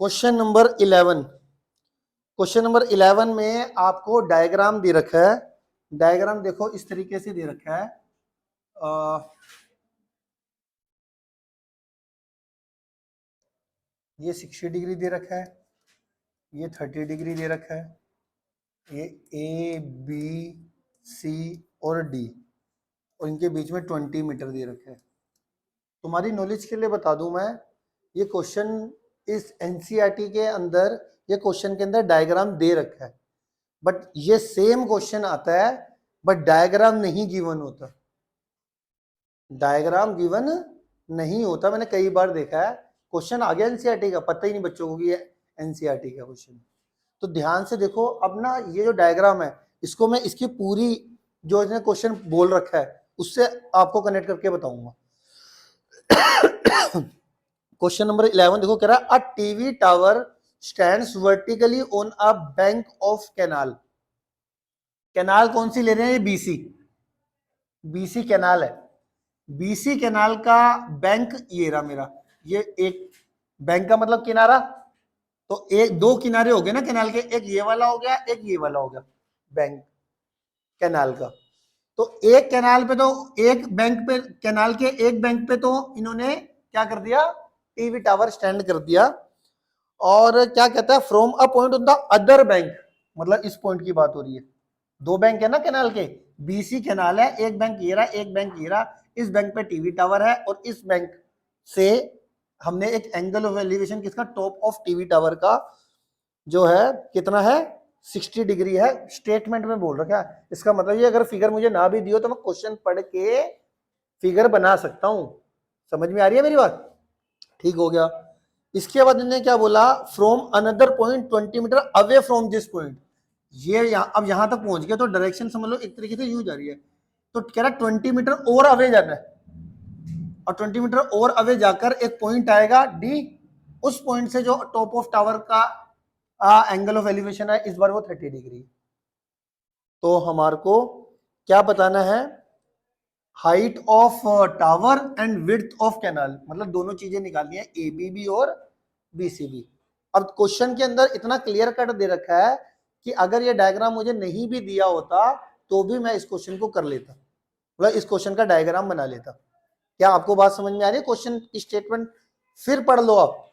Question number 11। Question number 11 में आपको diagram दे रखा है। डायग्राम देखो इस तरीके से दे रखा है। ये 60 डिग्री दे रखा है, ये 30 डिग्री दे रखा है, ये ए बी सी और डी, और इनके बीच में 20 मीटर दे रखा है। तुम्हारी नॉलेज के लिए बता दूं मैं, ये क्वेश्चन इस एनसीईआरटी के अंदर, ये क्वेश्चन के अंदर डायग्राम दे रखा है, बट ये सेम क्वेश्चन आता है बट डायग्राम नहीं गिवन होता। डायग्राम गिवन नहीं होता, मैंने कई बार देखा है। क्वेश्चन आ गया एनसीईआरटी का, पता ही नहीं बच्चों को कि ये एनसीईआरटी का क्वेश्चन। तो ध्यान से देखो अब ना, ये जो डायग्राम है इसको मैं इसकी पूरी जो इसने क्वेश्चन बोल रखा है उससे आपको कनेक्ट करके बताऊंगा। क्वेश्चन नंबर 11 देखो, कह रहा है अ TV tower stands vertically on a bank of canal. Canal कौन सी ले रहे हैं? ये बीसी, बीसी कैनाल है। बीसी कैनाल का बैंक ये रहा मेरा, ये एक बैंक का मतलब किनारा, तो एक दो किनारे हो गए ना कैनाल के, एक ये वाला हो गया, एक ये वाला हो गया बैंक कैनाल का। तो एक कैनाल पे, तो एक बैंक पे, कैनाल के एक बैंक पे तो इन्होंने क्या कर दिया, टीवी टावर स्टैंड कर दिया। और क्या कहता है, from a point on the other bank, मतलब इस पॉइंट की बात हो रही है। दो बैंक है ना कैनाल के, बीसी कैनाल है, एक बैंक ये रहा, एक बैंक ये रहा, इस बैंक पे टीवी टावर है और इस बैंक से हमने एक एंगल ऑफ एलिवेशन किसका, टॉप ऑफ टीवी टावर का जो है कितना है, 60 डिग्री है। स्टेटमेंट में बोल रखा है, इसका मतलब ये अगर फिगर मुझे ना भी दियो तो मैं क्वेश्चन पढ़ के फिगर बना सकता हूं। समझ में आ रही है मेरी बात? ठीक हो गया। इसके बाद इन्होंने क्या बोला, from another point 20 metre away from this point. ये अब यहां तक पहुंच गया तो डायरेक्शन समझ लो एक तरीके से यूं जा रही है। तो कह रहा 20 मीटर और अवे जाना है, और 20 मीटर और अवे जाकर एक पॉइंट आएगा डी, उस पॉइंट से जो टॉप ऑफ टावर का एंगल ऑफ एलिवेशन है इस बार वो 30 डिग्री। तो हमारे को क्या बताना है, height of tower and width of canal, मतलब दोनों चीजें निकालनी है, एबीबी और बीसीबी। अब क्वेश्चन के अंदर इतना क्लियर कट दे रखा है कि अगर ये डायग्राम मुझे नहीं भी दिया होता तो भी मैं इस क्वेश्चन को कर लेता, मतलब इस क्वेश्चन का डायग्राम बना लेता। क्या आपको बात समझ में आ रही है? क्वेश्चन की स्टेटमेंट फिर पढ़ लो आप,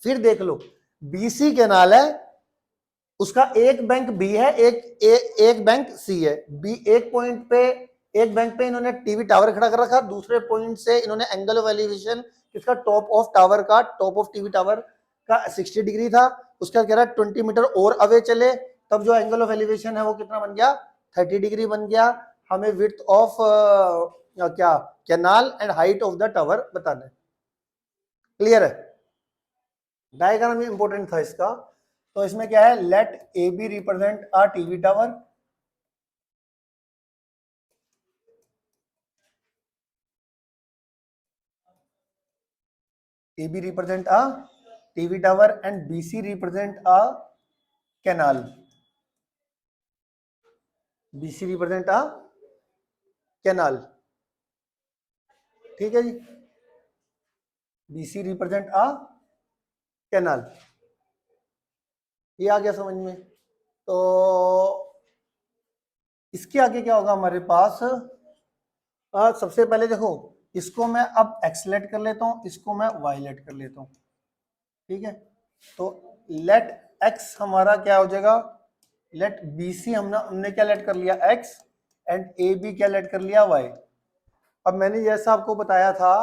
फिर देख लो। बीसी कैनाल है, उसका एक बैंक बी है, एक बैंक सी है। बी एक पॉइंट पे, एक बैंक पे इन्होंने टीवी टावर खड़ा कर रखा, दूसरे पॉइंट से इन्होंने एंगल ऑफ एलिवेशन किसका, टॉप ऑफ टावर का, टॉप ऑफ टीवी टावर का 60 डिग्री था, उसका कह रहा है 20 मीटर और अवे चले तब जो एंगल ऑफ एलिवेशन है वो कितना बन गया, 30 डिग्री बन गया। हमें विड्थ ऑफ क्या, canal and height of the tower बताना है। क्लियर है? डायग्राम भी इंपॉर्टेंट था इसका। तो इसमें क्या है, let A B represent a TV tower, A B represent a TV tower and B C represent a canal, B C represent a canal. ठीक है जी, B C represent a canal, ये आ गया समझ में। तो इसके आगे क्या होगा हमारे पास, सबसे पहले देखो, इसको मैं अब एक्सलेट कर लेता हूं, इसको मैं वायलेट कर लेता हूं। ठीक है, तो लेट एक्स हमारा क्या हो जाएगा, लेट बी सी हमने क्या लेट कर लिया, एक्स, एंड ए बी क्या लेट कर लिया, वाई। अब मैंने जैसा आपको बताया था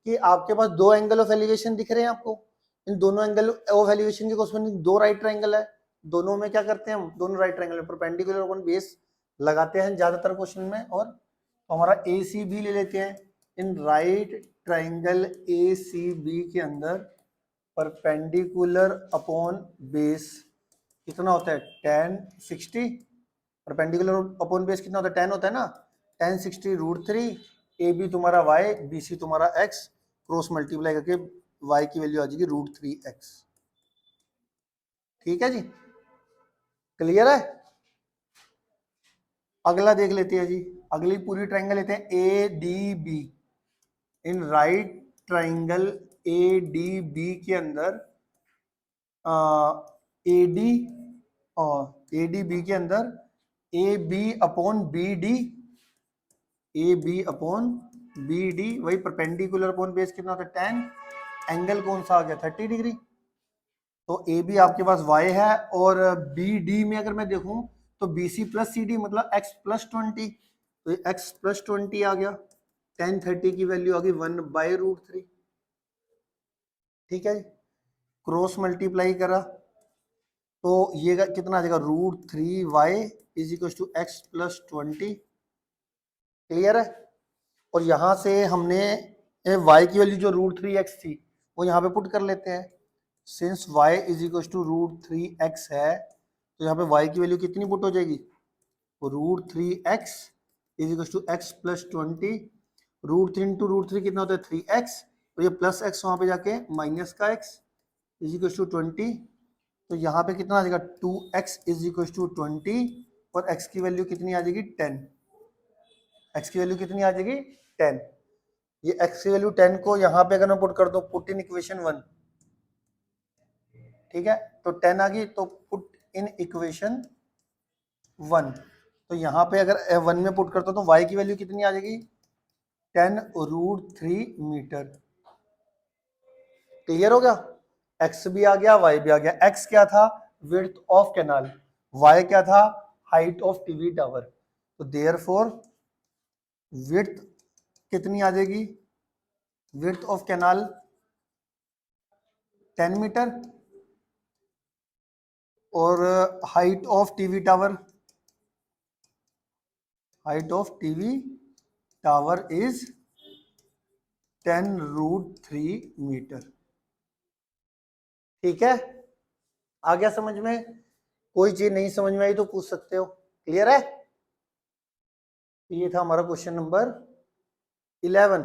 कि आपके पास दो एंगल ऑफ एलिवेशन दिख रहे हैं आपको, इन दोनों एंगल ऑफ एलिवेशन के कॉरस्पॉन्डिंग दो राइट ट्रायंगल है। दोनों में क्या करते हैं हम, दोनों राइट ट्रायंगल में परपेंडिकुलर अपन बेस लगाते हैं ज्यादातर क्वेश्चन में, और तो हमारा ए सी बी ले लेते हैं। In right triangle A C B के अंदर परपेंडिकुलर अपॉन बेस कितना होता है, tan 60, परपेंडिकुलर अपॉन बेस कितना होता है, tan होता है ना, tan 60 √3, ए बी तुम्हारा y, बी सी तुम्हारा x, क्रॉस मल्टीप्लाई करके y की वैल्यू आ जाएगी √3x। ठीक है जी, क्लियर है? अगला देख लेते हैं जी, अगली पूरी ट्रायंगल लेते हैं A D B. In right triangle A D B के अंदर ए डी और ए डी बी के अंदर A B upon B D, A B upon B D, वही परपेंडिकुलर अपॉन बेस कितना होता है 10, एंगल कौन सा आ गया 30 डिग्री। तो ए बी आपके पास y है और बी डी में अगर मैं देखूं तो B C plus C D मतलब x प्लस 20, तो ये x प्लस 20 आ गया, tan 30 की वैल्यू आ गई 1/√3। ठीक है जी, क्रॉस मल्टीप्लाई करा तो ये कितना आ जाएगा √3y is equal to X plus 20। Clear है। और यहाँ से हमने y की वैल्यू जो √3x थी वो यहाँ पे पुट कर लेते हैं। Since y is equal to √3x है तो यहाँ पे y की वैल्यू कितनी पुट हो जाएगी, √3x is equal to X plus 20, √3 into √3 कितना होता है 3x, और ये प्लस x वहाँ पे जाके माइनस का x इज इक्वल टू 20, तो यहाँ पे कितना आ जाएगा 2x इज इक्वल टू 20 और x की वैल्यू कितनी आ जाएगी 10, x की वैल्यू कितनी आ जाएगी 10। ये x की वैल्यू 10 को यहाँ पे अगर मैं पुट कर दूं पुट इन इक्वेशन 1, ठीक है, तो 10 आ गई तो पुट इन इक्वेशन 1, तो यहाँ पे अगर 1 में पुट करता हूं तो y की वैल्यू कितनी आ जाएगी 10√3 मीटर। क्लियर हो गया, x भी आ गया y भी आ गया। x क्या था विड्थ ऑफ कैनाल, y क्या था हाइट ऑफ टीवी टावर, तो देयरफॉर विड्थ कितनी आ जाएगी, विड्थ ऑफ कैनाल 10 मीटर और height of TV tower, height of TV tower is 10√3 metre. ठीक है, आ गया समझ में, कोई चीज नहीं समझ में आई तो पूछ सकते हो। क्लियर है, ये था हमारा क्वेश्चन नंबर 11।